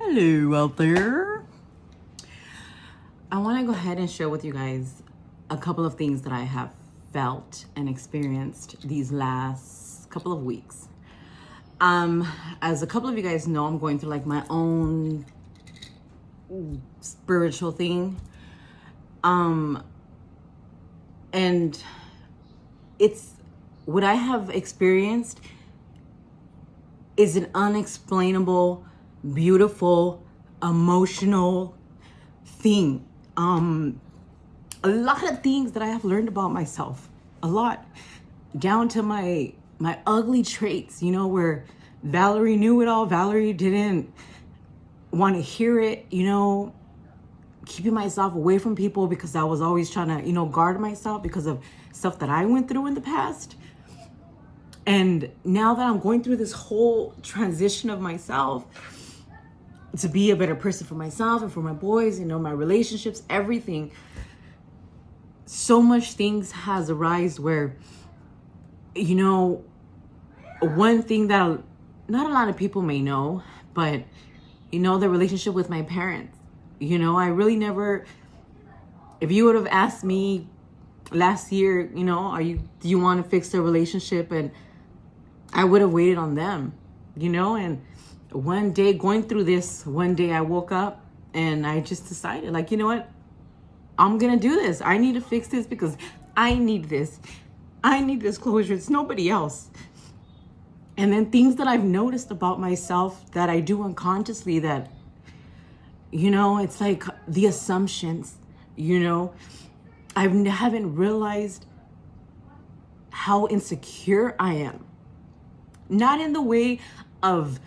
Hello out there. I want to go ahead and share with you guys a couple of things that I have felt and experienced these last couple of weeks. As a couple of you guys know, I'm going through like my own spiritual thing. And it's what I have experienced is an unexplainable, beautiful, emotional thing. A lot of things that I have learned about myself, a lot, down to my ugly traits, where Valerie knew it all. Valerie didn't want to hear it, keeping myself away from people because I was always trying to, guard myself because of stuff that I went through in the past. And now that I'm going through this whole transition of myself to be a better person for myself and for my boys, my relationships, everything, so much things has arisen where, one thing that not a lot of people may know, but, the relationship with my parents, I really never, if you would have asked me last year, do you want to fix the relationship? And I would have waited on them, and one day going through this, one day I woke up and I just decided, like, you know what? I'm going to do this. I need to fix this because I need this. I need this closure. It's nobody else. And then things that I've noticed about myself that I do unconsciously that, it's like the assumptions, I haven't realized how insecure I am. Not in the way of,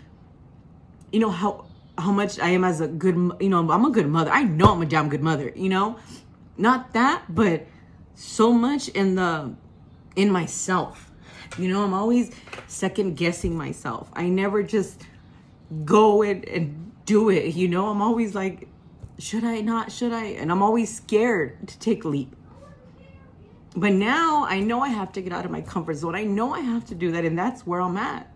how much I am as a good, I'm a good mother. I know I'm a damn good mother, not that, but so much in myself, I'm always second guessing myself. I never just go and do it, I'm always like, should I not, should I? And I'm always scared to take a leap. But now I know I have to get out of my comfort zone. I know I have to do that. And that's where I'm at.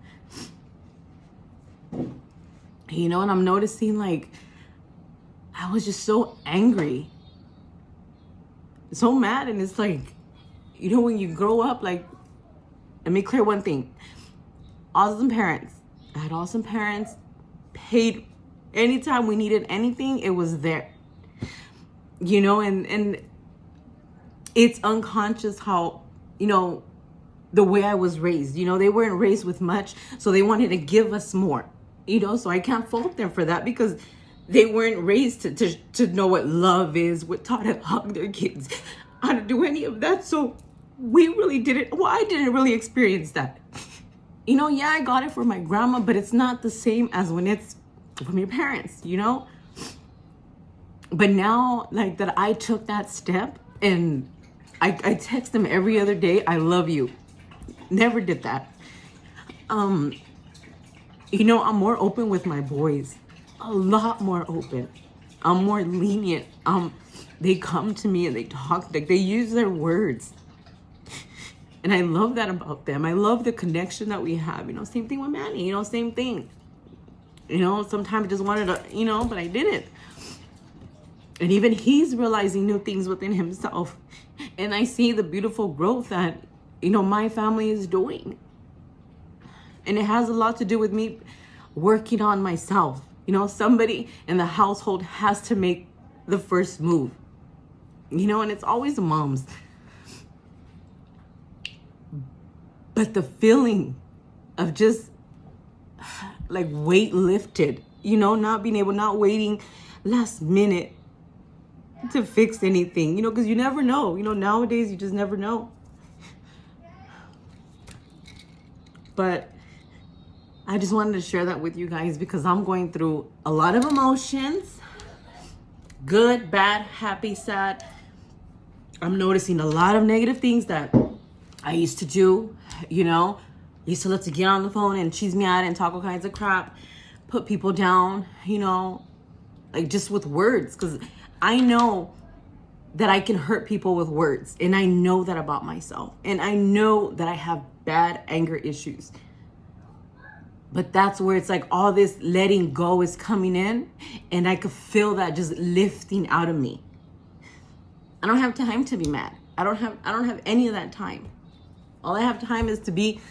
And I'm noticing like, I was just so angry, so mad. And it's like, when you grow up, like, let me clear one thing. Awesome parents. I had awesome parents, paid anytime we needed anything, it was there. And it's unconscious how, the way I was raised, they weren't raised with much, so they wanted to give us more, so I can't fault them for that because they weren't raised to know what love is, what taught to hug their kids, how to do any of that. So we really didn't, I didn't really experience that. Yeah, I got it from my grandma, but it's not the same as when it's from your parents, But now, like, that I took that step and I text them every other day, I love you. Never did that. I'm more open with my boys. A lot more open. I'm more lenient. They come to me and they talk, like they use their words. And I love that about them. I love the connection that we have. Same thing with Manny, same thing. Sometimes I just wanted to, but I didn't. And even he's realizing new things within himself. And I see the beautiful growth that, my family is doing. And it has a lot to do with me working on myself. Somebody in the household has to make the first move. And it's always the moms. But the feeling of just like weight lifted, not waiting last minute to fix anything, because you never know, nowadays you just never know. But I just wanted to share that with you guys because I'm going through a lot of emotions, good, bad, happy, sad. I'm noticing a lot of negative things that I used to do, used to love to get on the phone and cheese me out and talk all kinds of crap, put people down, like just with words. Because I know that I can hurt people with words. And I know that about myself. And I know that I have bad anger issues. But that's where it's like all this letting go is coming in, and I could feel that just lifting out of me. I don't have time to be mad. I don't have any of that time. All I have time is to be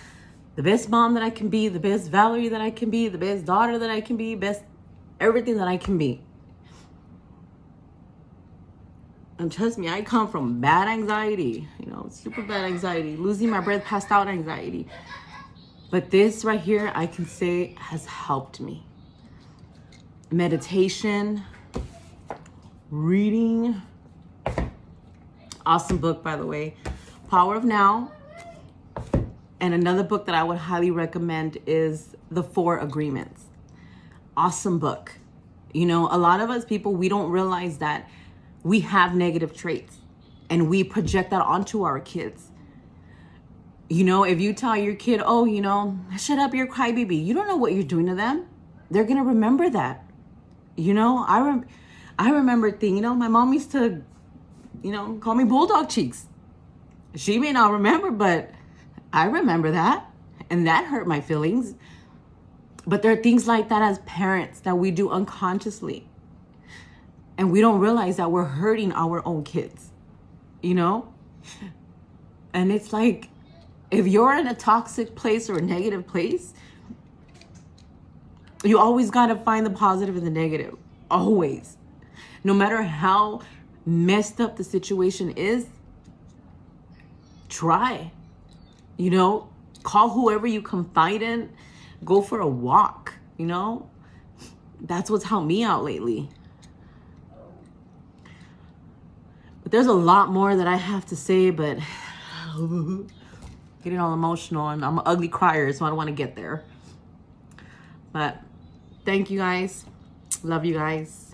the best mom that I can be, the best Valerie that I can be, the best daughter that I can be, best everything that I can be. And trust me, I come from bad anxiety, super bad anxiety, losing my breath, passed out anxiety. But this right here, I can say has helped me. Meditation, reading. Awesome book, by the way. Power of Now. And another book that I would highly recommend is The 4 Agreements. Awesome book. A lot of us people, we don't realize that we have negative traits and we project that onto our kids. If you tell your kid, oh, shut up, you're a crybaby, you don't know what you're doing to them. They're going to remember that. I remember things, my mom used to, call me bulldog cheeks. She may not remember, but I remember that. And that hurt my feelings. But there are things like that as parents that we do unconsciously. And we don't realize that we're hurting our own kids, And it's like, if you're in a toxic place or a negative place, you always got to find the positive and the negative. Always. No matter how messed up the situation is, try. Call whoever you confide in. Go for a walk, That's what's helped me out lately. But there's a lot more that I have to say, but getting all emotional, and I'm an ugly crier, so I don't want to get there. But thank you guys. Love you guys.